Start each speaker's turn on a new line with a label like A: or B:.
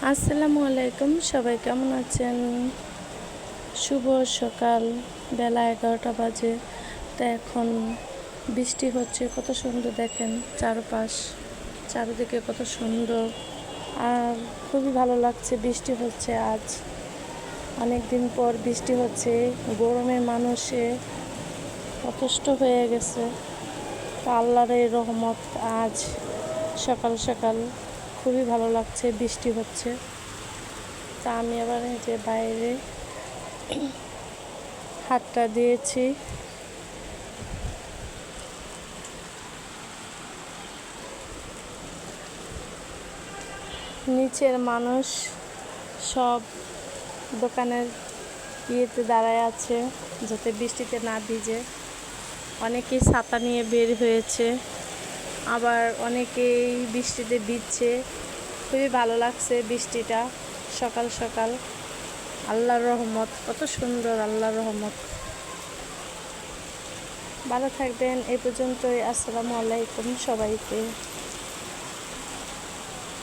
A: আসসালামু আলাইকুম, সবাই কেমন আছেন? শুভ সকাল, বেলা 11টা বাজে। তো এখন বৃষ্টি হচ্ছে, কত সুন্দর দেখেন চারদিকে কত সুন্দর। আর খুবই ভালো লাগছে, বৃষ্টি হচ্ছে আজ। অনেক দিন পর বৃষ্টি হচ্ছে, গরমে মানুষে অতিষ্ঠ হয়ে গেছে। তো আল্লাহর এই রহমত, আজ সকাল সকাল খুবই ভালো লাগছে, বৃষ্টি হচ্ছে। তা আমি আবার এই যে বাইরে হাতটা দিয়েছি। নিচের মানুষ সব দোকানের ইয়েতে দাঁড়ায় আছে যাতে বৃষ্টিতে না ভিজে। অনেকেই ছাতা নিয়ে বের হয়েছে, আবার অনেকেই বৃষ্টিতে ভিজছে। খুবই ভালো লাগছে বৃষ্টিটা সকাল সকাল। আল্লাহর রহমত, কত সুন্দর আল্লাহর রহমত। ভালো থাকবেন। এই পর্যন্তই। আসসালামু আলাইকুম সবাইকে।